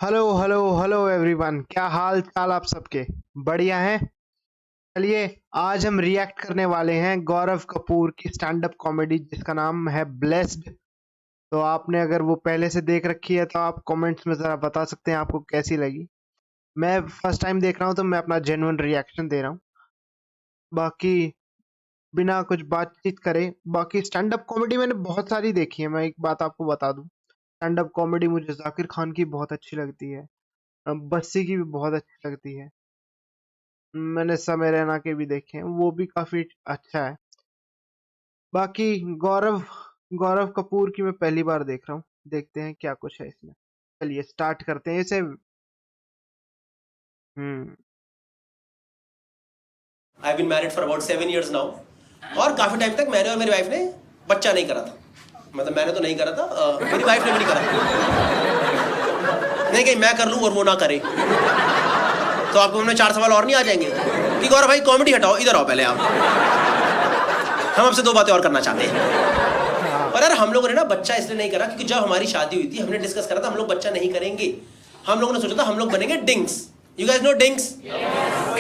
Hello hello hello everyone, क्या हाल चाल आप सबके? बढ़िया हैं। चलिए, आज हम रिएक्ट करने वाले हैं गौरव कपूर की स्टैंड अप कॉमेडी जिसका नाम है ब्लेस्ड। तो आपने अगर वो पहले से देख रखी है तो आप कमेंट्स में ज़रा बता सकते हैं आपको कैसी लगी। मैं फर्स्ट टाइम देख रहा हूँ तो मैं अपना जेन्युइन रिएक्शन दे रहा हूँ। बाकी बिना कुछ बातचीत करे, बाकी स्टैंड अप कॉमेडी मैंने बहुत सारी देखी है। मैं एक बात आपको बता दूं, स्टैंड अप कॉमेडी मुझे जाकिर खान की बहुत अच्छी लगती है, बस्सी की भी बहुत अच्छी लगती है। मैंने समय रैना के भी देखे हैं, वो भी काफी अच्छा है। बाकी गौरव गौरव कपूर की मैं पहली बार देख रहा हूँ, देखते हैं क्या कुछ है इसमें। चलिए स्टार्ट करते हैं इसे। Hmm. I been married for about 7 years now और काफी टाइम तक मैंने और मेरी वाइफ ने बच्चा नहीं करा था। मतलब मैंने तो नहीं करा था, मेरी वाइफ ने भी नहीं करा। नहीं कहीं मैं कर लूं और वो ना करे तो आपको में 4 सवाल और नहीं आ जाएंगे कि गौरव भाई कॉमेडी हटाओ, इधर आओ पहले आप, हम आपसे 2 बातें और करना चाहते हैं। और यार हम लोगों ने ना बच्चा इसलिए नहीं करा क्योंकि जब हमारी शादी हुई थी हमने डिस्कस करा था हम लोग बच्चा नहीं करेंगे। हम लोगों ने सोचा था हम लोग बनेंगे डिंग्स। You guys know DINGS?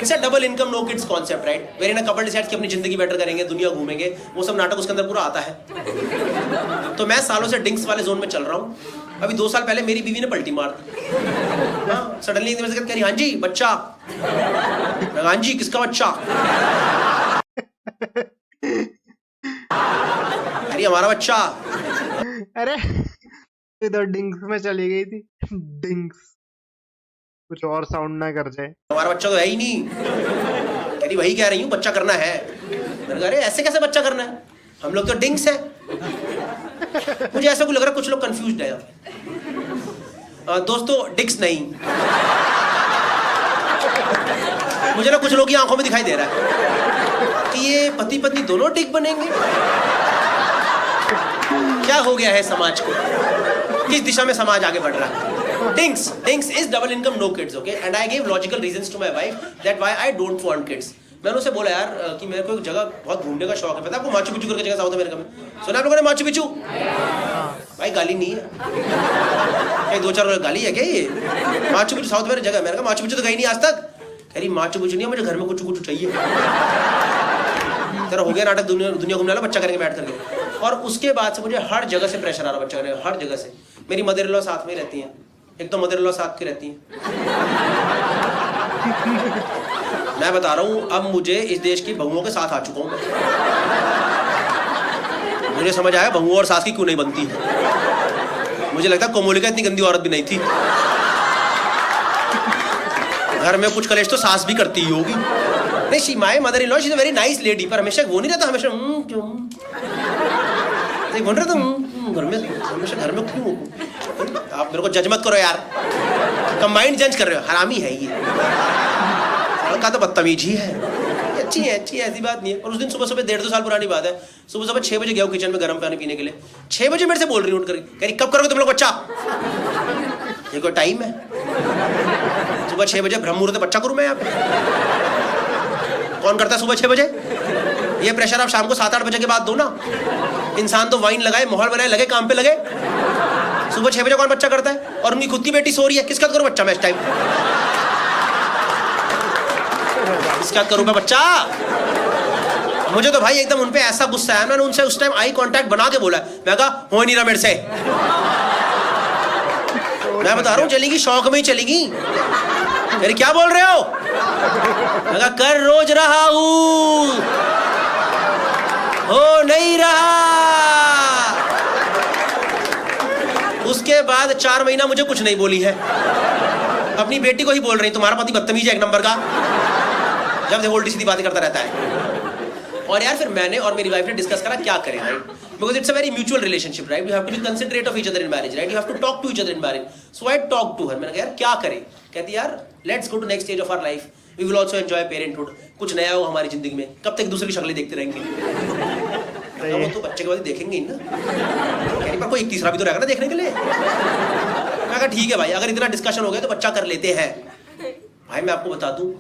It's a double income no kids concept, right? Wherein a couple decides कि अपनी जिंदगी बेटर करेंगे, दुनिया घूमेंगे, वो सब नाटक उसके अंदर पूरा आता है। तो मैं सालों से डिंग्स वाले जोन में चल रहा हूँ। अभी 2 साल पहले मेरी बीवी ने पलटी मार दी। हाँ, सडनली मेरे से कह रही हाँ जी बच्चा। हाँ जी किसका बच्चा? अरे हमारा बच्चा। अरे ये तो डिंग्स में चली गई थी। डिंग्स कुछ और साउंड ना कर जाए। हमारा बच्चा तो है ही नहीं। कह रही वही कह रही हूँ बच्चा करना है। मैंने कहा अरे ऐसे कैसे बच्चा करना है, हम लोग तो डिंग्स हैं। मुझे ऐसा कुछ लग रहा है कुछ लोग कंफ्यूज्ड है। दोस्तों डिक्स नहीं, मुझे ना कुछ लोग की आंखों में दिखाई दे रहा है कि ये पति पत्नी दोनों डिक बनेंगे। क्या हो गया है समाज को, किस दिशा में समाज आगे बढ़ रहा है? Dinks is double income no kids, okay? And I gave logical reasons to my wife that why I don't want kids. मैंने उसे बोला यार कि मेरे को एक जगह बहुत घूमने का शौक है। पता है आपको माचू पिचू करके जगह साउथ अमेरिका में सुना आप लोगों ने माचू पिचू? भाई गाली नहीं है, कहीं 2-4 गाली है क्या ये? माचू पिचू साउथ में जगह, मैंने कहा माचू पिचू तो गई नहीं आज तक। कह रही माचू पिचू नहीं है, मुझे घर में कुछ कुछ चाहिए। तेरा हो गया नाटक, दुनिया घूमने वाला, बच्चा करेंगे बैठ करके। और उसके बाद से मुझे हर जगह से प्रेशर आ रहा बच्चा करेंगे, हर जगह से। मेरी मदर इन लॉ साथ में रहती हैं, एक तो मदर इन लॉ साथ की रहती हैं। मैं बता रहा हूं अब मुझे इस देश की बहुओं के साथ आ चुका हूं। मुझे समझ आया बहुओं और सास की क्यों नहीं बनती है। मुझे लगता है कोमोलिका इतनी गंदी औरत भी नहीं थी। घर में कुछ कलेश तो सास भी करती ही होगी। नहीं she my mother in law she is a very nice lady, पर हमेशा वो नहीं रहता, हमेशा क्यों बोल रहे तुम घर में, हमेशा घर में क्यों? आप मेरे को जज मत करो यार, कंबाइंड जज कर रहे हो, हरामी है ये। का तो बदतमीज ही है। अच्छी है ऐसी बात नहीं है। और उस दिन सुबह 1.5-2 साल पुरानी बात है, सुबह 6 बजे गया हूँ किचन में गर्म पानी पीने के लिए। 6 बजे मेरे से बोल रही उठ कर, कह रही कब करोगे तुम लोग बच्चा? ये कोई टाइम है? सुबह 6 बजे ब्रह्म मुहूर्त बच्चा करूँ मैं यहाँ पे? कौन करता है सुबह 6 बजे? ये प्रेशर आप शाम को 7-8 बजे के बाद दो ना। इंसान तो वाइन लगाए, माहौल बनाए, लगे काम पे लगे। सुबह 6 बजे कौन बच्चा करता है? और उनकी खुद की बेटी सो रही है, किसका करूं बच्चा मैं इस टाइम? किसका करूं मैं बच्चा? मुझे तो भाई एकदम उनपे ऐसा गुस्सा है, मैंने उनसे उस टाइम आई कांटेक्ट बना के बोला, मैं कहा हो नहीं रहा मेरे से। मैं बता रहा हूं चलेगी, शौक में ही चलेगी। मेरे क्या बोल रहे हो? मैं कहा कर रोज रहा हूं, हो नहीं रहा। उसके बाद 4 महीना मुझे कुछ नहीं बोली है। अपनी बेटी को ही बोल रही तुम्हारा पति बदतमीज है एक नंबर का, जब देखो उल्टी सीधी बातें करता रहता है। और यार फिर मैंने और मेरी वाइफ ने डिस्कस करा क्या करें, right? Because it's a very mutual relationship, right? You have to be considerate of each other in marriage, right? You have to talk to each other in marriage. So I talk to her, मैंने कहा यार क्या करें? कहती यार let's go to next stage of our life, we will also enjoy parenthood. कुछ नया हो हमारी जिंदगी में, कब तक दूसरी की शक्लें देखते रहेंगे? वो तो बच्चे के बाद देखेंगे ही ना। कह रही पर कोई एक तीसरा भी तो रहेगा ना देखने के लिए। मैं कहा ठीक है भाई, अगर इतना डिस्कशन हो गया तो बच्चा कर लेते हैं। भाई मैं आपको बता दूं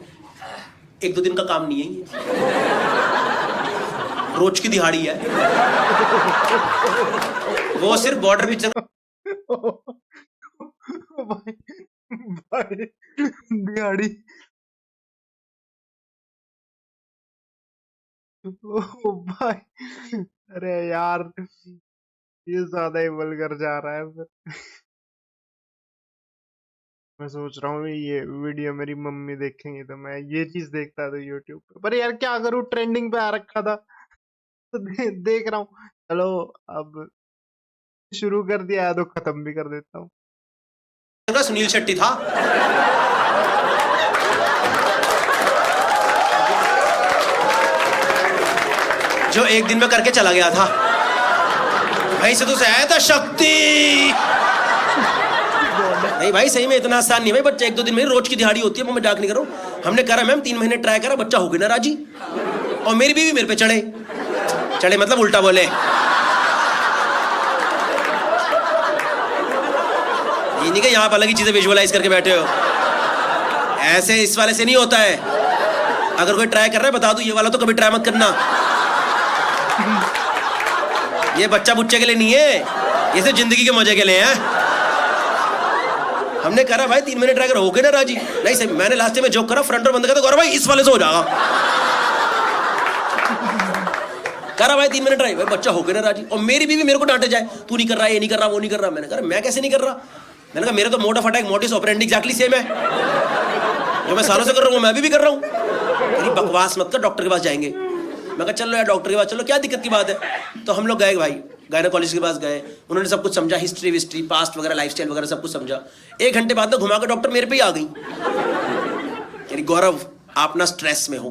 1-2 दिन का काम नहीं है ये, रोज की दिहाड़ी है। वो सिर्फ बॉर्डर पे भाई दिहाड़ी। ओ भाई, अरे यार ये ज्यादा ही वल्गर जा रहा है फिर। मैं सोच रहा हूँ ये वीडियो मेरी मम्मी देखेंगी तो मैं ये चीज देखता था यूट्यूब पे, पर यार क्या करूँ, ट्रेंडिंग पे आ रखा था तो देख रहा हूँ। चलो अब शुरू कर दिया है तो खत्म भी कर देता हूँ। सुनील शेट्टी था। जो एक दिन में करके चला गया था। भाई से तो आया था शक्ति। नहीं भाई सही में इतना आसान नहीं भाई, बच्चा एक दो दिन में रोज की दिहाड़ी होती है, मैं मजाक नहीं कर रहा हूँ। हमने करा मैम 3 महीने ट्राई करा, बच्चा हो गया ना राजी। और मेरी बीवी मेरे पे चढ़े मतलब उल्टा बोले। ये नहीं कि यहाँ पर अलग ही चीजें विजुअलाइज करके बैठे हो, ऐसे इस वाले से नहीं होता है। अगर कोई ट्राई कर रहा है बता दूं, ये वाला तो कभी ट्राई मत करना। ये बच्चा बुच्चे के लिए नहीं है, ये सिर्फ जिंदगी के मजे के लिए है। हमने करा भाई 3 महीने ट्राई कर, हो गए ना राजी। नहीं सही, मैंने लास्ट में जोक करा, फ्रंट और बंद कर, गौरव भाई इस वाले से हो जाएगा। करा भाई 3 महीने ट्राई, भाई बच्चा हो गया ना राजी। और मेरी बीवी मेरे को डांटे जाए, तू नहीं कर रहा, ये नहीं कर रहा, वो नहीं कर रहा। मैंने कहा मैं कैसे नहीं कर रहा? मैंने कहा मेरे तो mode of attack mortise operandi exactly same है, जो मैं सालों से कर रहा हूँ मैं भी कर रहा हूँ। मेरी बकवास मत कर, डॉक्टर के पास जाएंगे। मैं कहा चलो यार डॉक्टर के पास चलो, क्या दिक्कत की बात है। तो हम लोग गए भाई, गायनेकोलॉजिस्ट के पास गए, उन्होंने सब कुछ समझा, हिस्ट्री विस्ट्री पास्ट वगैरह लाइफस्टाइल वगैरह सब कुछ समझा। 1 घंटे बाद में घुमा कर डॉक्टर मेरे पे ही आ गई, यानी गौरव आप ना स्ट्रेस में हो।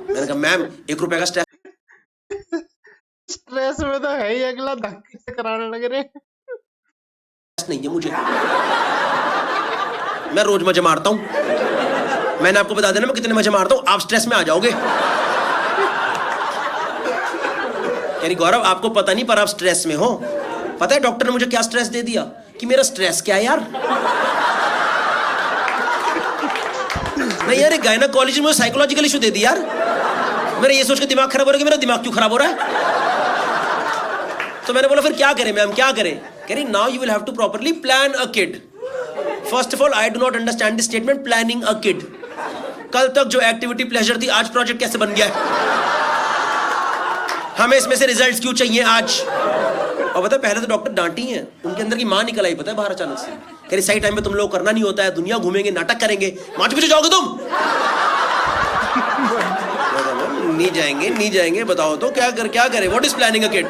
मैंने कहा मैम 1 रुपए का स्ट्रेस में तो है ही, अगला धक्के से कराने लग रहे। नहीं है मुझे, मैं रोज मजे मारता हूं। मैंने आपको बता देना मैं कितने मजे मारता हूं, आप स्ट्रेस में आ जाओगे। यानी गौरव आपको पता नहीं पर आप स्ट्रेस में हो। पता है डॉक्टर ने मुझे क्या स्ट्रेस दे दिया कि मेरा स्ट्रेस क्या है यार। नहीं यार गायनेकोलॉजी में साइकोलॉजिकल इशू दे दिया यार। मेरा ये सोच के दिमाग खराब हो रहा है कि मेरा दिमाग क्यों खराब हो रहा है। तो मैंने बोला फिर क्या करें मैम, क्या करें? कह रही now you will have to properly plan a kid. First of all I do not understand this statement planning a kid. कल तक जो एक्टिविटी प्लेजर थी आज प्रोजेक्ट कैसे बन गया है? हमें इसमें से रिजल्ट्स क्यों चाहिए आज? और पता है पहले तो डॉक्टर डांटी हैं, उनके अंदर की मां निकल आई पता है बाहर अचानक से। कह रही सही टाइम पे तुम लोग करना नहीं होता है, दुनिया घूमेंगे नाटक करेंगे, मां के पीछे जाओगे तुम? नहीं जाएंगे बताओ तो क्या करें? What is planning a kid?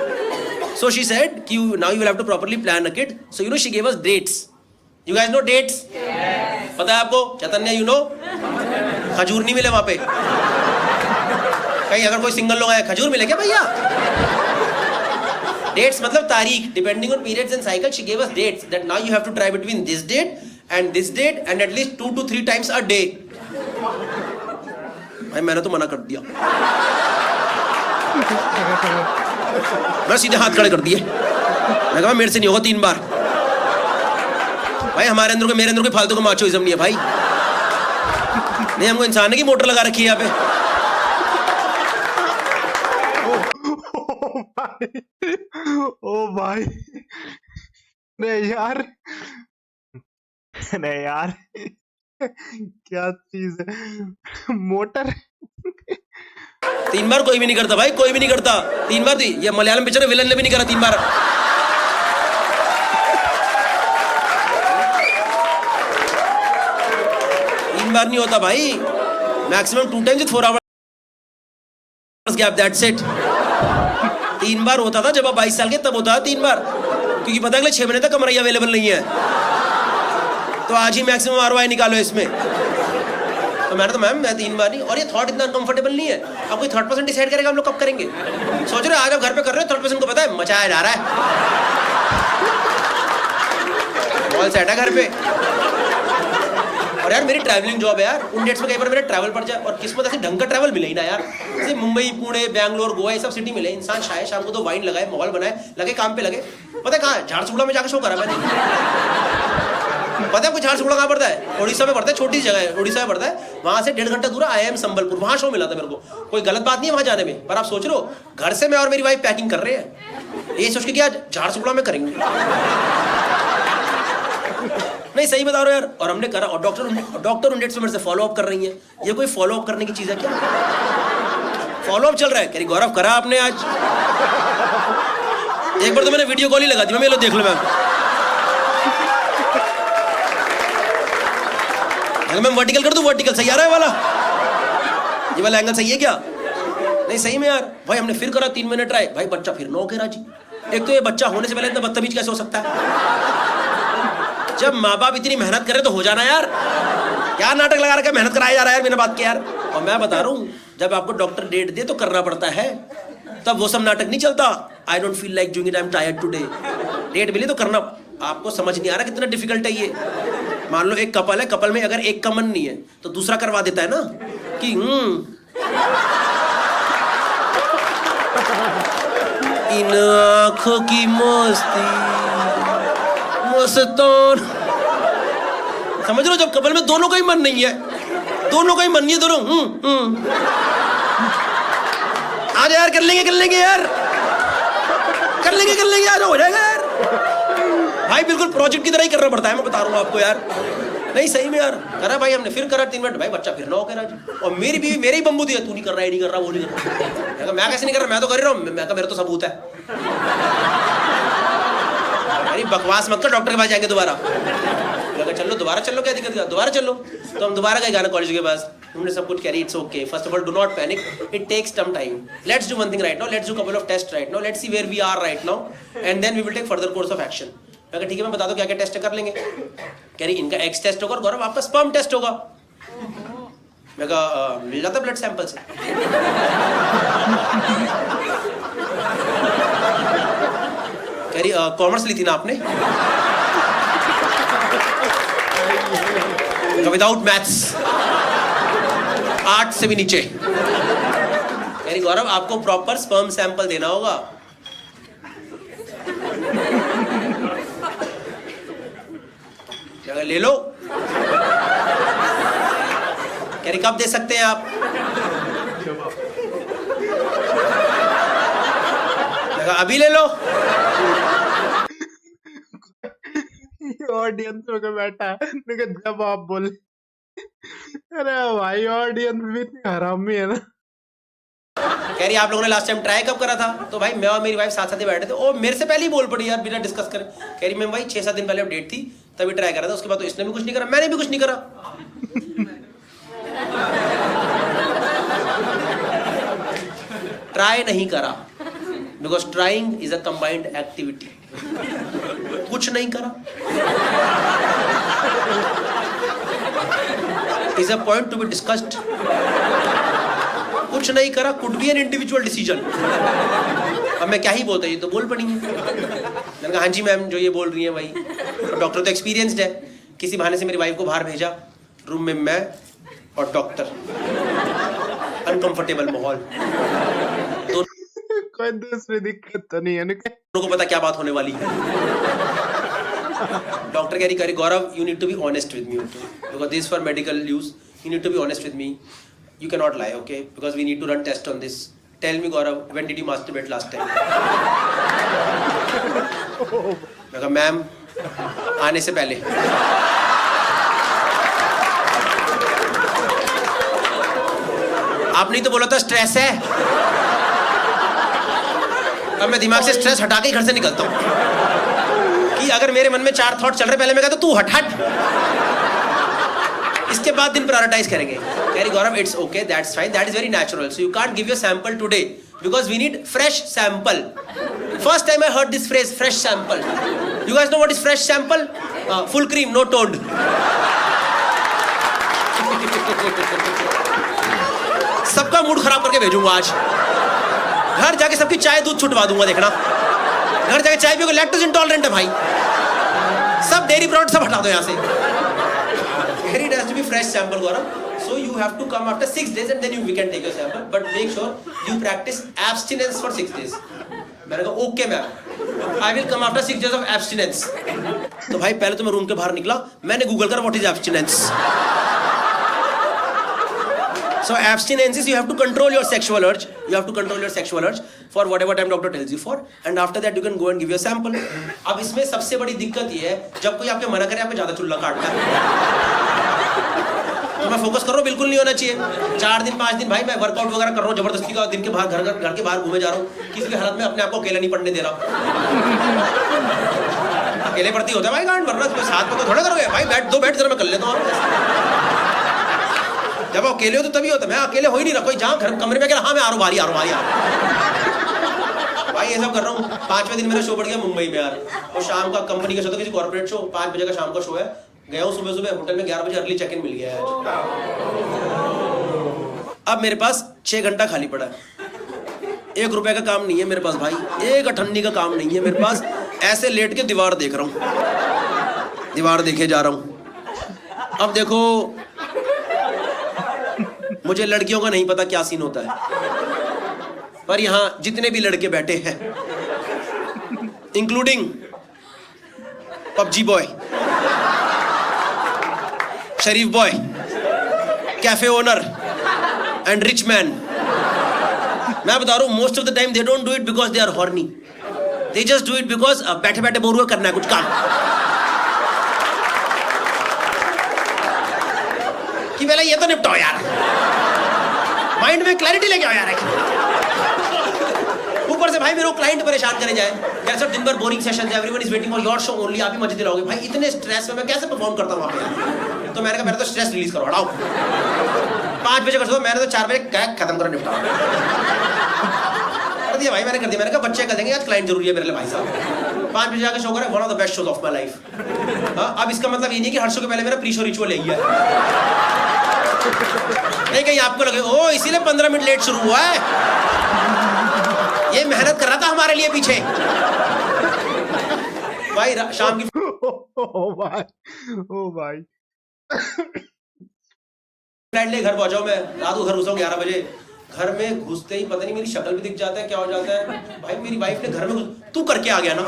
So she said, now you will have to properly plan a kid. So you know she gave us dates. You guys know dates? Yes. पता है आपको? चैतन्य you know? खजूर नहीं मिले वहाँ पे। कहीं अगर कोई सिंगल लोग आया खजूर मिले क्या भैया? Dates मतलब तारीख. Depending on periods and cycles, she gave us dates. That now you have to try between this date and at least 2 to 3 times a day. भाई मैंने तो मना कर दिया। मैं सीधे हाथ खड़े कर दिए। मैं कहा मेरे से नहीं होगा 3 बार। भाई हमारे अंदर मेरे अंदर कोई फालतू का माचोइज्म नहीं है भाई। नहीं हमको इंसान है कि मोटर लगा रखी है यहाँ पे। ओ भाई नहीं यार क्या चीज है मोटर। 3 बार कोई भी नहीं करता भाई, कोई भी नहीं करता। 3 बार थी ये मलयालम पिक्चर है, विलन ने भी नहीं करा 3 बार। तीन बार नहीं होता भाई, maximum 2 times 4 hours gap, that's it. 3 बार होता था जब आप 22 साल के, तब होता था 3 बार, क्योंकि पता है अगले 6 महीने तक कमराई अवेलेबल नहीं है। तो आज ही मैक्सिमम ROI निकालो इसमें। तो मैंने तो मैम मैं 3 बार नहीं। और ये थॉट इतना अनकंफर्टेबल नहीं है। अब कोई थर्ड पर्सन डिसाइड करेगा हम लोग कब करेंगे? सोच रहे हो आज आप घर पे कर रहे हो, थर्ड पर्सन को पता है मचाया जा रहा है, मॉल सेट है घर पे। और यार मेरी ट्रैवलिंग जॉब है यार, उन डेट्स में कहीं पर मेरा ट्रैवल पड़ जाए, और किस्मत ऐसे ढंग का ट्रैवल मिले ही ना यार। जैसे मुंबई पुणे बैंगलोर गोवा ये सब सिटी मिले, इंसान शायद शाम को तो वाइन लगाए, माहौल बनाए, लगे काम पे लगे। पता है कहाँ? झारसुगुड़ा में जाकर शो करा मैंने। पता है आपको झारसुगुड़ा कहाँ पड़ता है? उड़ीसा में पड़ता है, छोटी जगह है, उड़ीसा में पड़ता है। वहां से 1.5 घंटा दूर IIM संबलपुर, वहां शो मिला था मेरे को। कोई गलत बात नहीं है वहां जाने में, पर आप सोच रहे हो घर से मैं और मेरी वाइफ पैकिंग कर रहे हैं, ये सोच के कि आज झारसुगुड़ा में करेंगे। नहीं सही बता रहे हो यार। और हमने करा, और डॉक्टर उन डेट्स पे मेरे से फॉलो अप कर रही है। ये कोई फॉलो अप करने की चीज है क्या? फॉलो अप चल रहा है। कह रही गौरव करा आपने आज? एक बार तो मैंने वीडियो कॉल ही लगा दी, मैं लो देख लो मैम। मैम वर्टिकल कर दूं? वर्टिकल सही आ रहा है वाला? ये वाला एंगल सही है क्या? नहीं सही में यार। भाई हमने फिर करा 3 महीने ट्राई, भाई बच्चा फिर नो कह राजी। एक तो ये बच्चा होने से पहले इतना बदतमीज कैसे हो सकता है? जब माँ बाप इतनी मेहनत करे तो हो जाना यार। क्या नाटक लगा रखा है, मेहनत कराया जा रहा है यार बिना बात के यार। और मैं बता रहा हूँ, जब आपको डॉक्टर डेट दे तो करना पड़ता है, तब वो सब नाटक नहीं चलता। I don't feel like doing it, I am tired today. Date मिली तो करना। आपको समझ नहीं आ रहा कितना डिफिकल्ट है ये। मान लो एक कपल है, कपल में अगर एक का मन नहीं है तो दूसरा करवा देता है ना कि इन आंखों की मस्ती मस्तान। समझ लो, जब कपल में दोनों का ही मन नहीं है, दोनों का ही मन नहीं है, दोनों आज यार कर लेंगे यार, कर लेंगे यार, हो जाएगा यार। भाई बिल्कुल प्रोजेक्ट की तरह ही करना पड़ता है, मैं बता रहा हूँ आपको यार। नहीं सही में यार करा भाई हमने, फिर करा 3 मिनट, भाई बच्चा फिर 9 कह रहा। और मेरी बीवी मेरे ही बम्बू दिया, तू नहीं कर रहा, ये नहीं कर रहा, वो नहीं कर रहा। मैं कैसे नहीं कर रहा, मैं तो कर रहा हूँ। मैं मेरा तो सबूत है। अरे बकवास मत कर, डॉक्टर के पास जाएंगे दोबारा। चलो दोबारा चलो, क्या दिक्कत है, दोबारा चलो। तो हम दोबारा गए गायनेकोलॉजी के पास, हमने सब कुछ करी, it's okay. First of all do not panic, it takes some time. Let's do one thing right now, let's do couple of test right now, let's see where we are right now and then we will take further course of action. मैं कहा ठीक है, मैं बता दो क्या क्या test कर लेंगे। कह रही इनका एक्स टेस्ट होगा और गौरव आपका स्पर्म टेस्ट होगा। मैं कहा मिल जाता ब्लड सैंपल से। कह रही कॉमर्स ली थी ना आपने? विदाउट मैथ्स, आर्ट से भी नीचे। कह रही गौरव आपको प्रॉपर स्पर्म सैंपल देना होगा। ले लो। कह रही कब दे सकते हैं आप? अभी ले लो। ऑडियंस में बैठा है, जब आप बोले, अरे भाई ऑडियंस भी इतनी हरामी है ना। कह रही आप लोगों ने लास्ट टाइम ट्राई कब करा था? तो भाई मैं और मेरी वाइफ साथ साथ ही बैठे थे, और मेरे से पहले ही बोल पड़ी यार बिना डिस्कस करे। कह रही मैम भाई 6-7 दिन पहले डेट थी तभी ट्राई करा था, उसके बाद तो इसने भी कुछ नहीं करा, मैंने भी कुछ नहीं करा। ट्राई नहीं करा, because trying is a combined activity. कुछ नहीं करा is a point to be discussed. कुछ नहीं करा could be an individual decision. अब मैं क्या ही बोलता, ये तो बोल पड़ी है। मैंने कहा हाँ जी मैम जो ये बोल रही है वही। तो डॉक्टर तो एक्सपीरियंस्ड है, किसी बहाने से मेरी वाइफ को बाहर भेजा, रूम में मैं और डॉक्टर, अनकंफर्टेबल माहौल। तो कोई दूसरी दिक्कत तो नहीं है ना? को पता क्या बात होने वाली है। डॉक्टर कह रही Gaurav you need to be honest with me, because this for medical use, you need to be honest with me, you cannot lie, okay, because we need to run test on this. Tell me Gaurav, when did you masturbate last time? मैं कहा ma'am आने से पहले। आपने तो बोला था stress है। अब मैं दिमाग से स्ट्रेस हटा के घर से निकलता हूँ कि अगर मेरे मन में 4 थॉट चल रहे, पहले मैं कहता तू हट, इसके बाद दिन प्रायोरिटाइज करेंगे। कह रही Gaurav it's okay, that's fine, that is very natural, so you can't give your sample today because we need fresh sample. First time I heard this phrase, fresh sample. You guys know what is fresh sample? Full cream no toned. सबका mood खराब करके भेजूंगा आज। घर जाके सबकी चाय दूध छुटवा दूंगा, देखना। घर जाके चाय पियोगे, लैक्टोज इंटॉलरेंट है भाई, सब डेयरी प्रोडक्ट सब हटा दो यहाँ से। It has to be fresh sample, Gaurav. So you have to come after 6 days and then we can take your sample. But make sure you practice abstinence for 6 days. मैंने कहा okay ma'am, I will come after 6 days of abstinence. तो भाई पहले तो मैं room के बाहर निकला, मैंने गूगल करा what is abstinence. So abstinence is you have to control your sexual urge. You have to control your sexual urge for whatever time doctor tells you for, and after that you can go and give your sample. अब इसमें सबसे बड़ी दिक्कत ये है जब कोई आपके मना करे आपको ज्यादा चुल्ला काटना है तो मैं फोकस कर रहा हूँ, बिल्कुल नहीं होना चाहिए। 4 दिन 5 दिन भाई मैं वर्कआउट वगैरह कर रहा हूँ जबरदस्ती का, दिन के बाहर घर के बाहर घूमे जा रहा हूँ, किसी भी हालत में अपने आप को अकेला नहीं पढ़ने दे रहा। अकेले पढ़ती होता है भाई गांड, वरना कोई साथ में तो थोड़ा करोगे भाई, दो बैठ जरा मैं कर लेता हूँ। जब अकेले हो तो तभी होता है, मैं अकेले हो ही नहीं रहा, कोई जहाँ घर कमरे में, हाँ मैं आ रहा हूँ भाई ये सब कर रहा हूँ। 5वें दिन मेरा शो बढ़ गया मुंबई में यार, और शाम का कंपनी का शो था, किसी कॉर्पोरेट शो, 5 बजे का शाम का शो है। गया हूँ सुबह होटल में, 11 बजे अर्ली चेक इन मिल गया है। अब मेरे पास 6 घंटा खाली पड़ा है, 1 रुपए का काम नहीं है मेरे पास भाई, 1 अठन्नी का काम नहीं है मेरे पास। ऐसे लेट के दीवार देख रहा हूँ, दीवार देखे जा रहा हूँ। अब देखो मुझे लड़कियों का नहीं पता क्या सीन होता है, पर यहां जितने भी लड़के बैठे हैं इंक्लूडिंग पबजी बॉय, शरीफ boy, cafe owner and rich man, मैं बता रहा हूं most of the time they don't do it because they are horny, they just do it because बैठे बैठे बोर हुआ करना है कुछ काम, कि पहले ये तो निपटाओ यार, माइंड में क्लैरिटी लेके आओ यार। ऊपर से भाई मेरे को क्लाइंट परेशान करे जाए यार, सब दिन भर बोरिंग सेशन है, everyone is waiting for your show only, आप ही मजे दिलाओगे भाई, इतने स्ट्रेस में मैं कैसे परफॉर्म करता हूं वहां पे। तो मैंने कहा मेरा तो स्ट्रेस रिलीज करो, हटाओ। 5 बजे कर दो, मैंने तो 4 बजे खत्म करो, निपटाओ कर दिया भाई, मैंने कर दिया। मैंने कहा बच्चे कर देंगे, आज क्लाइंट जरूरी है मेरे लिए भाई साहब। 5 बजे जाकर शो करें, one of the best shows of my life. अब इसका मतलब ये नहीं कि हर शो के पहले मेरा प्री शो रिचुअल है नहीं, कहीं आपको लगे ओ इसीलिए 15 मिनट लेट शुरू हुआ है, ये मेहनत कर रहा था हमारे लिए पीछे भाई। शाम की ओ भाई फ्लाइट ले घर पहुंचा हूं मैं, रात को घर घुसा हूं 11 बजे। घर में घुसते ही पता नहीं मेरी शक्ल भी दिख जाता है, क्या हो जाता है भाई, मेरी वाइफ ने घर में तू करके आ गया ना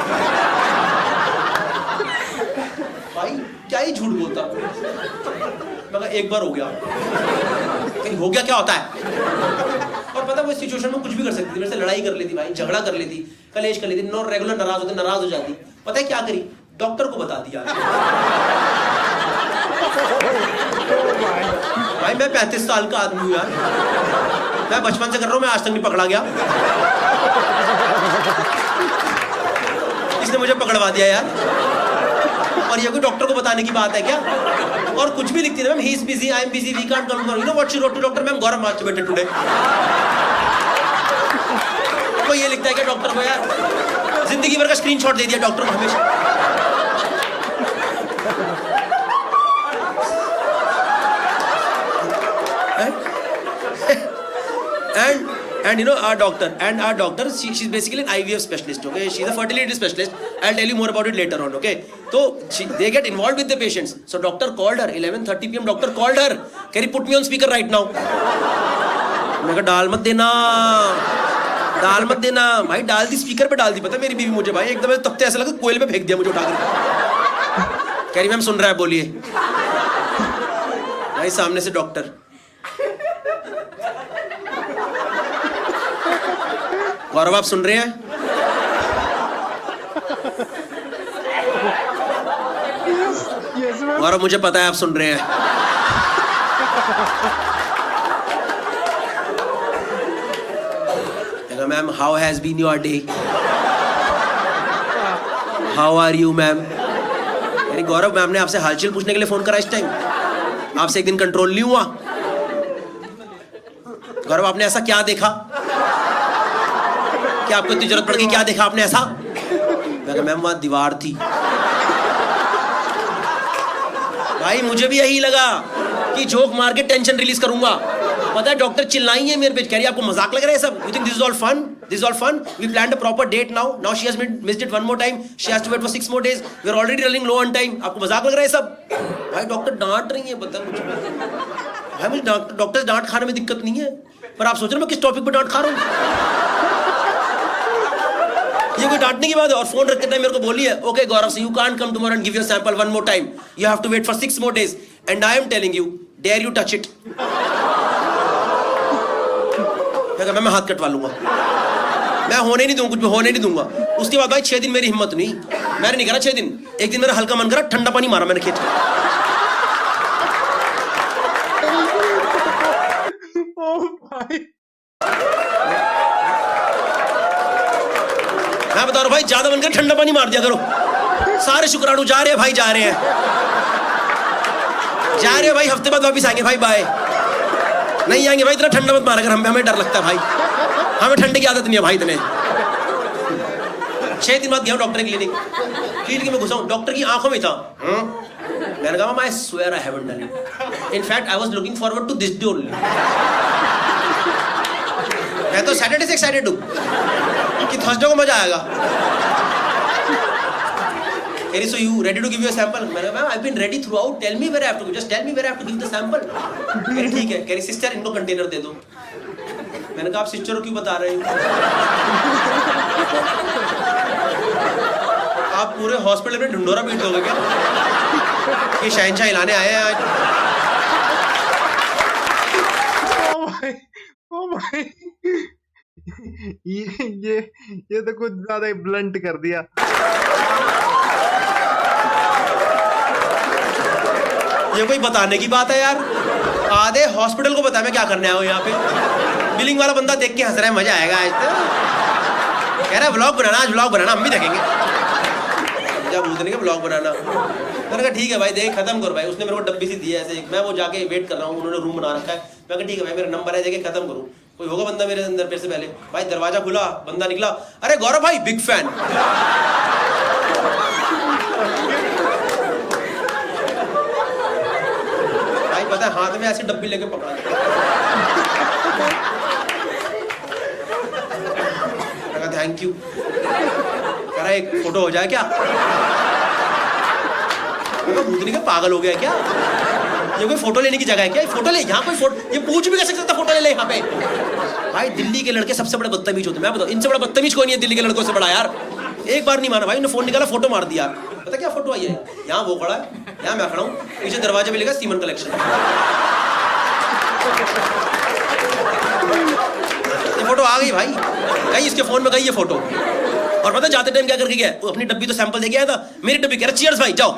भाई, क्या ही झूठ बोलता। मगर एक बार हो गया, कहीं हो गया क्या होता है। और पता वो सिचुएशन में कुछ भी कर सकती थी, मेरे से लड़ाई कर लेती भाई, झगड़ा कर लेती, कलेश कर लेती, रेगुलर नाराज हो जाती। पता है क्या करी, डॉक्टर को बता दिया भाई मैं 35 साल का आदमी हूं यार, मैं बचपन से कर रहा हूं, मैं आज तक नहीं पकड़ा गया, इसने मुझे पकड़वा दिया यार। और ये कोई डॉक्टर को बताने की बात है क्या। और कुछ भी लिखती है ma'am, he is busy, I am busy, we can't come, you know what she wrote to doctor ma'am, Gaurav masturbated today. तो ये लिखता है क्या डॉक्टर को यार, जिंदगी भर का स्क्रीनशॉट दे दिया डॉक्टर को हमेशा। And you know our doctor she's basically an IVF specialist, okay, she's a fertility specialist, I'll tell you more about it later on, okay. So they get involved with the patients, so doctor called her 11:30 PM, doctor called her, can you put me on speaker right now। मैं कहा डाल मत देना भाई, डाल दी speaker पे, डाल दी। पता मेरी बीवी मुझे भाई एकदम तब ऐसा लगा कोयले पे फेंक दिया मुझे उठा कर। कह रही मैम सुन रहा है, बोलिए। भाई सामने से डॉक्टर, गौरव आप सुन रहे हैं? गौरव मुझे पता है आप सुन रहे हैं। Ma'am how has been your day, how are you ma'am. अरे गौरव मैम ने आपसे हालचाल पूछने के लिए फोन करा इस टाइम, आपसे एक दिन कंट्रोल नहीं हुआ। गौरव आपने ऐसा क्या देखा, क्या आपको इतनी जरूरत पड़ गई, क्या देखा आपने ऐसा। मैं कहा मैम वहां दीवार थी। भाई मुझे भी यही लगा कि जोक मार के टेंशन रिलीज करूंगा। पता है डॉक्टर चिल्लाई है मेरे पे, कह रही है आपको मजाक लग रहा है सब, you think this is all fun, this is all fun, we planned a proper date now she has missed it 1 more time, she has to wait for 6 more days, we are already running low on time, आपको मजाक लग रहा है सब। भाई doctor डांट रही है, पता मुझे भाई, मुझे डॉक्टर डांट खाने में दिक्कत नहीं है, पर आप सोच रहे हो मैं किस टॉपिक पे डांट खा रहा हूँ। ये कोई डांटने की बात है। और फोन रखते टाइम मेरे को बोली है, okay Gaurav so you can't come tomorrow and give your sample 1 more time, you have to wait for 6 more days and I am telling you, dare you touch it. मैंने कहा मैं हाथ कटवा लूंगा, मैं होने नहीं दूंगा, कुछ भी होने नहीं दूंगा। उसके बाद भाई 6 दिन मेरी हिम्मत नहीं, मैंने नहीं करा 6 दिन। एक दिन मेरा हल्का मन करा, ठंडा पानी मारा मैंने खींच के। मैं बता रहा हूँ भाई, ज्यादा मन कर ठंडा पानी मार दिया करो। सारे शुक्राणु जा रहे हैं भाई, जा रहे हैं भाई, हफ्ते बाद वापिस आएंगे भाई, बाय। नहीं आएंगे भाई, इतना ठंडा मत मारा कर, हमें डर लगता है भाई, हमें ठंडे की आदत नहीं है भाई इतने। 6 दिन बाद गया डॉक्टर की क्लिनिक में घुसा हूं, डॉक्टर की आंखों में था। मैंने कहा I swear I haven't done it, in fact I was looking forward to this day only. मैं तो सैटरडे से एक्साइटेड हूं कि थर्सडे को मजा आएगा। So you ready to give you a sample? मैंने कहा I've been ready throughout. Tell me where I have to go. Just tell me where I have to give the sample. कह रही ठीक है, कह रही सिस्टर इनको कंटेनर दे दो। मैंने कहा आप सिस्टर को क्यों बता रहे हो? आप पूरे हॉस्पिटल में ढिंढोरा पीट दोगे क्या? ये शहंशाह हिलाने आए हैं आज। ओ भाई ये तो कुछ ज्यादा ही ब्लंट कर दिया। ये कोई बताने की बात है यार? आधे हॉस्पिटल को पता है मैं क्या करने आया हूँ यहाँ पे। बिलिंग वाला बंदा देख के हंस रहा है, मजा आएगा आज तो। कह रहा है व्लॉग बनाना, आज व्लॉग बनाना, हम भी देखेंगे। जब भूतने के व्लॉग बनाना, मैंने कहा ठीक है भाई, देख खत्म करो भाई। उसने मेरे को डब्बी सी दी है ऐसे, मैं वो जाके वेट कर रहा हूँ, उन्होंने रूम बना रखा है। मैं कहा ठीक है भाई, मेरा नंबर है, जाके खत्म करूँ। कोई होगा बंदा मेरे अंदर मेरे से पहले। भाई दरवाजा खुला, बंदा निकला, अरे गौरव भाई बिग फैन। भाई पता है हाथ में ऐसी डब्बी लेके पकड़ा, थैंक यू। कह रहा एक फोटो हो जाए क्या? भूतनी का पागल हो गया क्या? ये कोई फोटो लेने की जगह है क्या? फोटो ले, यहाँ कोई फोटो, ये पूछ भी कैसे सकता फोटो ले ले यहाँ पे? भाई दिल्ली के लड़के सबसे बड़े बदतमीज होते हैं, मैं बताऊं, इनसे बड़ा बदतमीज कोई नहीं है दिल्ली के लड़कों से बड़ा यार। एक बार नहीं माना भाई, उन्होंने फोन निकाला, फोटो मार दिया। पता क्या फोटो आई है? यहाँ वो खड़ा है, यहाँ मैं खड़ा हूँ, पीछे दरवाजे पे लिखा सीमन कलेक्शन। ये फोटो आ गई भाई, गई इसके फोन में, गई ये फोटो। और पता जाते टाइम क्या करके गया? वो अपनी डब्बी तो सैंपल दे के आया था, मेरी डब्बी कह रहा चीयर्स भाई जाओ।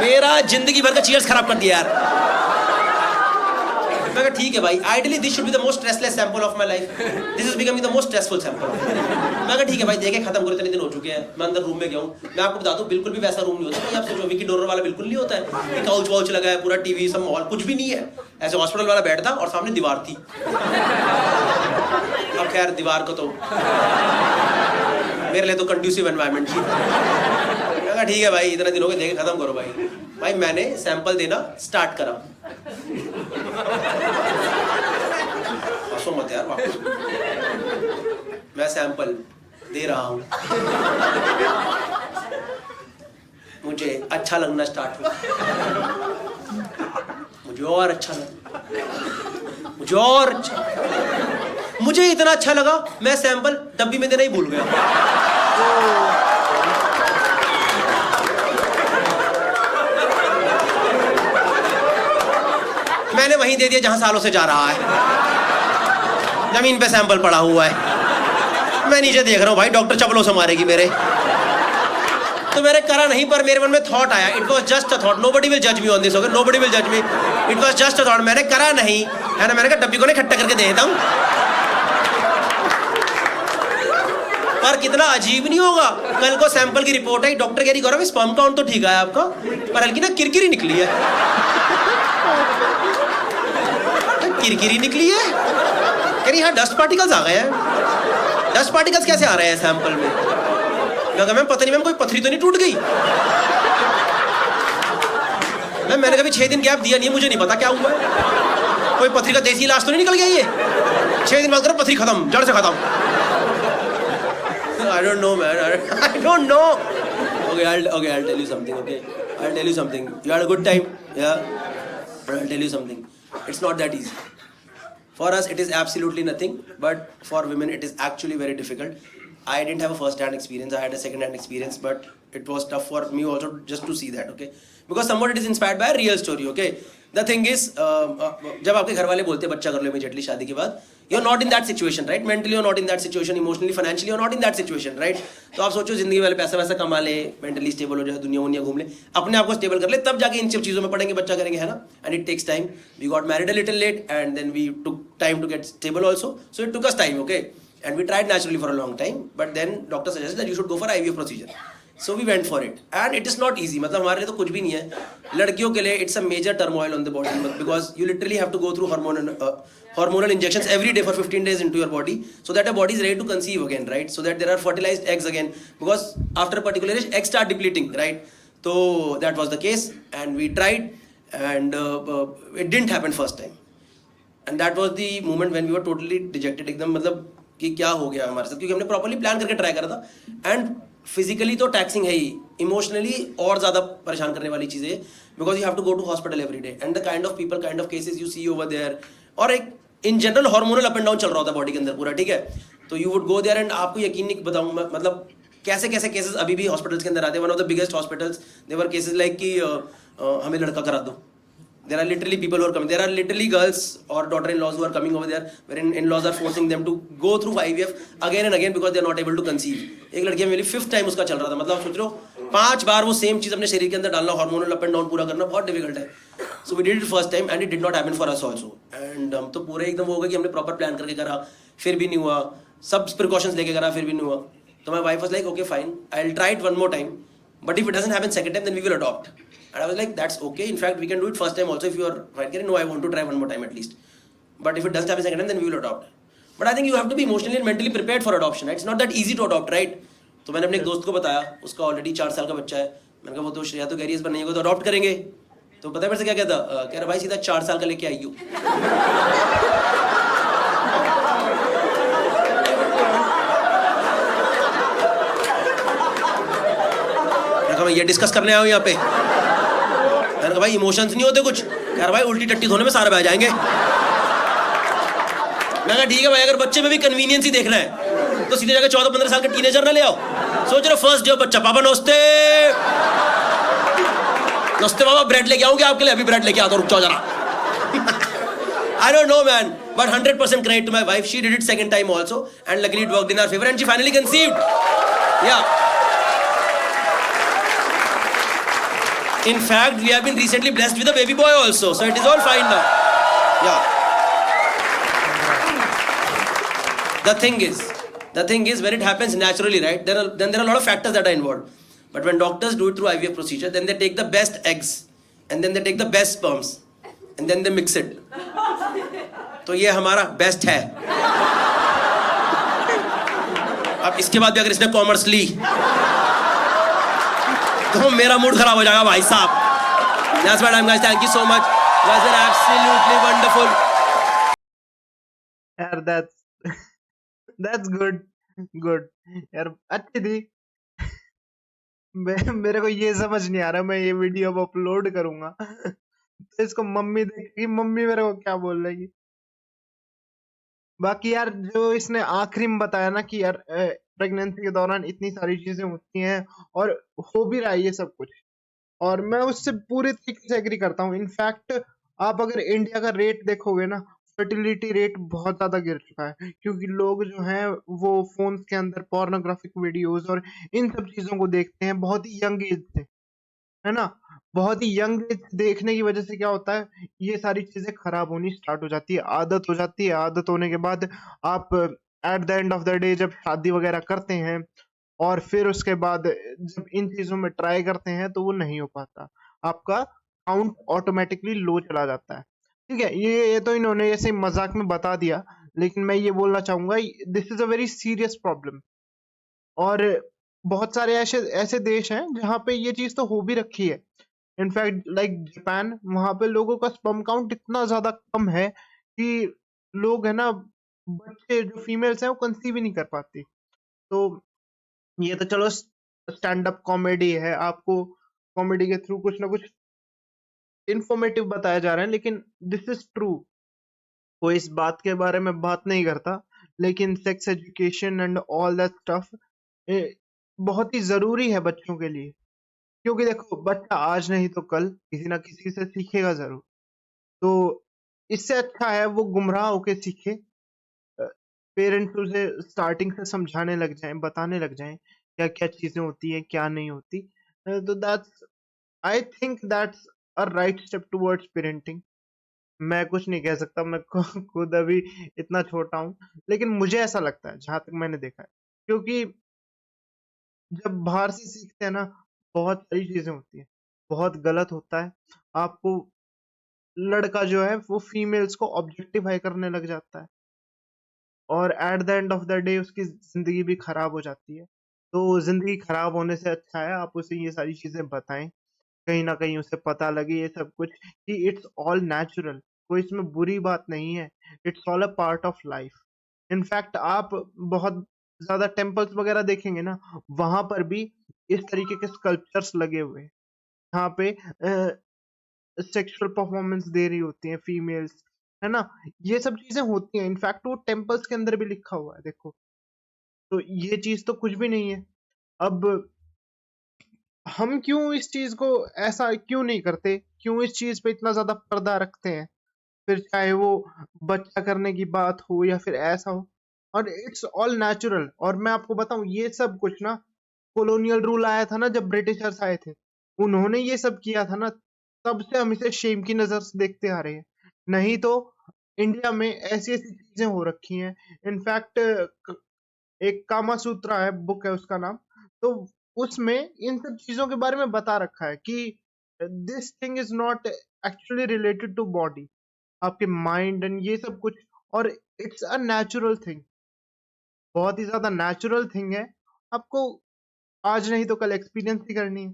मेरा जिंदगी भर का चीयर्स खराब कर दिया यार। मैं कहा ठीक है भाई, ideally this should be the most stressless sample of my life, this is becoming the most stressful sample. मैं कहा ठीक है भाई, देखे खत्म करो, इतने दिन हो चुके हैं। मैं अंदर रूम में गया हूँ, मैं आपको बता दूं बिल्कुल भी वैसा रूम नहीं होता। आप सोचो विकी डोनर वाला बिल्कुल नहीं होता है, काउच वाउच लगा है, पूरा टीवी सब माहौल कुछ भी नहीं है। ऐसे हॉस्पिटल वाला बेड था और सामने दीवार थी। अब खैर दीवार को तो मेरे लिए तो कंड्यूसिव एनवायरनमेंट थी। मैं कहा ठीक है भाई, इतना दिन हो गए, देखे खत्म करो भाई। भाई मैंने सैंपल देना स्टार्ट करा। हंसो मत यार, वापस मैं सैंपल दे रहा हूं, मुझे अच्छा लगना स्टार्ट हुआ, मुझे और अच्छा लगा, मुझे और अच्छा, मुझे इतना अच्छा लगा मैं सैंपल डब्बी में देना ही भूल गया। मैंने वहीं दे दिया जहां सालों से जा रहा है, जमीन पे सैंपल पड़ा हुआ है। मैं नीचे देख रहा हूं भाई, डॉक्टर चपलों से मारेगी मेरे। तो मैंने करा नहीं, पर मेरे मन में थॉट आया, it was just a thought, nobody will जज me on this, okay, nobody will जज मी, it was just a thought. मैंने करा नहीं है ना, मैंने कहा डब्बी को ना इकट्ठा करके दे देता हूं। पर कितना अजीब नहीं होगा, कल को सैंपल की रिपोर्ट आई, डॉक्टर कह रही गौरव स्पर्म काउंट तो ठीक है आपका, पर हल्की ना किरकिरी निकली है। किरकिरी निकली है, कह रही हाँ डस्ट पार्टिकल्स आ गए हैं। डस्ट पार्टिकल्स कैसे आ रहे हैं सैंपल में? मैम पता नहीं मैम, कोई पथरी तो नहीं टूट गई? मैंने कभी 6 दिन गैप दिया नहीं है, मुझे नहीं पता क्या हुआ है। कोई पथरी का देसी इलाज तो नहीं निकल गया ये? 6 दिन बाद करो पथरी खत्म, जड़ से खत्म। I don't know man, I don't know. Okay, I'll tell you something, okay? I'll tell you something. You had a good time? Yeah? But I'll tell you something. It's not that easy. For us, it is absolutely nothing. But for women, it is actually very difficult. I didn't have a first-hand experience. I had a second-hand experience. But it was tough for me also just to see that, okay, because somewhat it is inspired by a real story, okay. The thing is, जब आपके घर वाले बोलते हैं बच्चा कर लो immediately शादी के बाद, you're not in that situation, right? Mentally you're not in that situation, emotionally, financially you're not in that situation, right? तो आप सोचो जिंदगी वाले पैसा वैसा कमा ले, mentally stable हो जाए, दुनिया वुनिया घूम ले, अपने आप को stable कर ले, तब जाके इन सब चीज़ों में पढ़ेंगे, बच्चा करेंगे, है ना? And it takes time. We got married a little late and then we took time to get stable also. So it took us time, okay? And we tried naturally for a long time, but then doctor suggested that you should go for IVF procedure. So we went for it, and it is not easy. मतलब हमारे लिए तो कुछ भी नहीं है. लड़कियों के लिए it's a major turmoil on the body because you literally have to go through hormonal injections every day for 15 days into your body, so that your body is ready to conceive again, right? So that there are fertilized eggs again, because after a particular age, eggs start depleting, right? So that was the case, and we tried, and it didn't happen first time, and that was the moment when we were totally dejected. एकदम मतलब कि क्या हो गया हमारे साथ, क्योंकि हमने प्रॉपर्ली प्लान करके ट्राई करा था, एंड फिजिकली तो टैक्सिंग है ही, इमोशनली और ज़्यादा परेशान करने वाली चीज़ें, because you have to go to hospital every day, and the kind of people, kind of cases you see over there, और एक in general hormonal up and down चल रहा होता है बॉडी के अंदर पूरा, ठीक है. तो you would go there, and आपको यकीन नहीं बताऊँ मैं, मतलब कैसे कैसे केसेस अभी भी हॉस्पिटल्स के अंदर आते हैं. One of the biggest hospitals, देवर केसेस लाइक कि हमें लड़का करा दो. There are literally people who are coming. There are literally girls or daughter-in-laws who are coming over there, wherein in-laws are forcing them to go through IVF again and again because they are not able to conceive. एक लड़की मेरी 5th time उसका चल रहा था, मतलब सोच लो 5 बार वो सेम चीज़ अपने शरीर के अंदर डालना, हार्मोनल अप एंड डाउन पूरा करना बहुत डिफिकल्ट है. So we did it first time and it did not happen for us also, and हम तो पूरे एकदम हो गए कि हमने प्रॉपर प्लान करके करा, फिर भी नहीं हुआ, सब प्रिकॉशंस लेके करा, फिर भी नहीं हुआ. तो my wife was like okay fine, I will try it one more time, but if it doesn't happen second time, then we will adopt. And I was like, that's okay. In fact, we can do it first time also if you are fine. No, I want to try one more time at least. But if it doesn't happen second time, then we will adopt. But I think you have to be emotionally and mentally prepared for adoption. Right? It's not that easy to adopt, right? तो मैंने अपने एक दोस्त को बताया, उसका already 4 साल का बच्चा है. मैंने कहा वो तो श्रेया तो कह रही है इस पर नहीं होगा तो अडॉप्ट करेंगे. तो पता है मेरे से क्या कहता, कह रहा भाई सीधा 4 साल का लेके आई हो. मैं ये डिस्कस करने आया हूँ यहाँ पे. मैंने कहा भाई इमोशंस नहीं होते कुछ. यार भाई उल्टी टट्टी धोने में सारे बह जाएंगे. मैं कहा ठीक है भाई, अगर बच्चे में भी कन्वीनियंस ही देखना है तो सीधे जाकर 14-15 साल का टीनेजर ना ले आओ. सोच रहे फर्स्ट डे बच्चा, पापा नमस्ते. नमस्ते पापा, ब्रेड लेके आऊंगे आपके लिए, अभी ब्रेड लेके आता हूँ, रुक जाओ जरा. I don't know man, but 100% credit to my wife. She did it second time also, and luckily it worked in our favor, and she finally conceived. Yeah. In fact, we have been recently blessed with a baby boy also, so it is all fine now. Yeah. The thing is, when it happens naturally, right? Then there are a lot of factors that are involved. But when doctors do it through IVF procedure, then they take the best eggs, and then they take the best sperms, and then they mix it. तो ये हमारा best है. अब इसके बाद भी अगर इसने कॉमर्स ली तो मेरा मूड खराब हो जाएगा भाई साहब. That's my time guys, thank you so much. You guys are absolutely wonderful. यार that's good यार, अच्छी थी. मेरे को ये समझ नहीं आ रहा, मैं ये वीडियो अब अपलोड करूंगा तो इसको मम्मी देखेगी, मम्मी मेरे को क्या बोल रही है. बाकी यार जो इसने आखिरी में बताया ना कि यार प्रेगनेंसी के दौरान इतनी सारी चीजें होती हैं और हो भी रहा है ये सब कुछ, और मैं उससे पूरे तरीके से एग्री करता हूँ. इनफैक्ट आप अगर इंडिया का रेट देखोगे ना, फर्टिलिटी रेट बहुत ज्यादा गिर चुका है, क्योंकि लोग जो हैं वो फोन्स के अंदर पोर्नोग्राफिक वीडियोस और इन सब चीजों को देखते हैं बहुत ही यंग एज से, है ना. बहुत ही यंग एज देखने की वजह से क्या होता है, ये सारी चीजें खराब होनी स्टार्ट हो जाती है, आदत हो जाती है. आदत होने के बाद आप at the end of the day जब शादी वगैरह करते हैं और फिर उसके बाद जब इन चीजों में ट्राई करते हैं तो वो नहीं हो पाता, आपका काउंट ऑटोमेटिकली लो चला जाता है. ठीक है, ये तो इन्होंने ऐसे मजाक में बता दिया, लेकिन मैं ये बोलना चाहूंगा this is a very serious problem. और बहुत सारे ऐसे देश हैं जहाँ पे ये चीज तो हो भी रखी है. इनफैक्ट लाइक जापान, वहां पे लोगों का स्पर्म काउंट इतना ज्यादा कम है कि लोग है ना, बच्चे जो फीमेल्स हैं वो कंसीव ही नहीं कर पाती. तो ये तो चलो स्टैंड अप कॉमेडी है, आपको कॉमेडी के थ्रू कुछ ना कुछ इंफॉर्मेटिव बताया जा रहा है, लेकिन दिस इज ट्रू. कोई इस बात के बारे में बात नहीं करता, लेकिन sex education and all that stuff बहुत ही ज़रूरी है बच्चों के लिए। क्योंकि देखो बच्चा आज नहीं तो कल किसी न किसी से सीखेगा ज़रूर। तो इससे अच्छा है वो गुमराह होके सीखे। अ, पेरेंट्स उसे स्टार्टिंग से समझाने लग जाएँ, बताने लग जाएँ, क्या-क्या चीज़ें होती हैं, क्या नहीं होती। तो that's I think that's a right step towards parenting. मैं कुछ नहीं कह सकता, मैं खुद अभी इतना छोटा हूँ, लेकिन मुझे ऐसा लगता है, जहाँ तक मैंने देखा है। क्योंकि जब बाहर से सीखते हैं ना, बहुत सारी चीज़ें होती हैं, बहुत गलत होता है। आपको लड़का जो है वो फीमेल्स को ऑब्जेक्टिफाई करने लग जाता है और at the end of the day उसकी ज़िंदगी भी खराब हो जाती है। तो ज़िंदगी खराब होने से अच्छा है आप उसे ये सारी चीज़ें बताएँ, कहीं न कहीं उसे पता लगे ये सब कुछ कि इट्स ऑल नेचुरल, कोई इसमें बुरी बात नहीं है, it's all a part of life. In fact आप बहुत ज़्यादा टेम्पल्स वगैरह देखेंगे ना, वहाँ पर भी इस तरीके के स्कल्पचर्स लगे हुए हैं, जहाँ पे सेक्सुअल परफॉर्मेंस दे रही होती हैं फीमेल्स, है ना? ये सब चीज़ें होती हैं, इनफैक्ट वो टेम्पल्स के अंदर भी लिखा हुआ है देखो, तो ये चीज़ तो कुछ भी नहीं है। अब हम क्यों इस चीज़ को ऐसा क्यों नहीं करते? क्यों इस चीज़ पे इतना ज़्यादा पर्दा रखते हैं? फिर चाहे वो बच्चा करने की बात हो या फिर ऐसा हो, और इट्स ऑल नेचुरल। और मैं आपको बताऊँ ये सब कुछ ना कॉलोनियल रूल आया था ना जब ब्रिटिशर्स आए थे, उन्होंने ये सब किया था ना, तब से हम इसे शेम की नज़र से देखते आ रहे हैं। नहीं तो इंडिया में ऐसी-ऐसी चीज़ें हो रखी हैं। इनफैक्ट क एक कामा सूत्रा है, बुक है उसका नाम, तो उसमें इन सब चीज़ों के बारे में बता रखा है कि this thing is not actually related to body, आपके माइंड एंड ये सब कुछ, और इट्स अ नेचुरल थिंग, बहुत ही ज़्यादा नेचुरल थिंग है। आपको आज नहीं तो कल एक्सपीरियंस ही करनी है।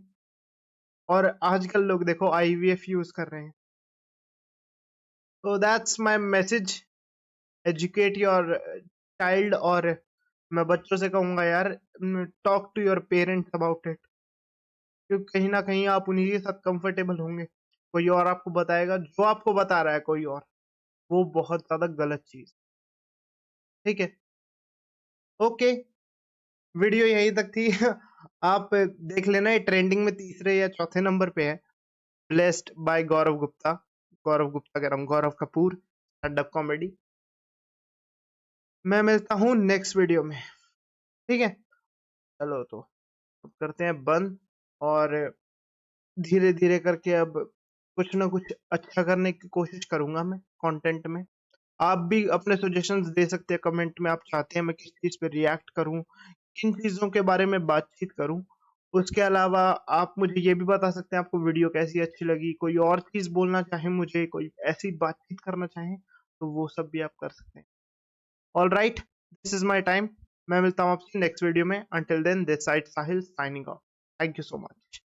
और आजकल लोग देखो आईवीएफ यूज़ कर रहे हैं। तो that's my message, educate your child. और मैं बच्चों से कहूँगा यार, talk to your parents about it, क्योंकि कहीं न कहीं आप उन्हीं के साथ कंफर्टेबल होंगे। कोई और आपको बताएगा, जो आपको बता रहा है कोई और, वो बहुत ज़्यादा गलत चीज़, ठीक है? ओके, वीडियो यहीं तक थी। आप देख लेना, ये ट्रेंडिंग में तीसरे या चौथे नंबर पे है। ब्लेस्ड बाय गौरव गुप्ता। गौरव गुप्ता कह रहा हूँ, गौरव कपूर, स्टैंड अप कॉमेडी। मैं मिलता हूँ नेक्स्ट वीडियो में, ठीक है? चलो तो अब करते हैं बंद, और धीरे-धीरे करके अब कुछ ना कुछ अच्छा करने की कोशिश करूँगा मैं कंटेंट में। आप भी अपने सजेशंस दे सकते हैं कमेंट में, आप चाहते हैं मैं किस चीज़ पे रिएक्ट करूँ, किन चीज़ों के बारे में बातचीत करूँ। उसके अलावा आप मुझे ये भी बता सकते हैं आपको वीडियो कैसी अच्छी लगी, कोई और चीज़ बोलना चाहें मुझे, कोई ऐसी बातचीत करना चाहें, तो वो सब भी आप कर सकते हैं। Alright, this is my time. मैं मिलता हूँ आपसे नेक्स्ट वीडियो में। Until then, this side Sahil signing off. Thank you so much.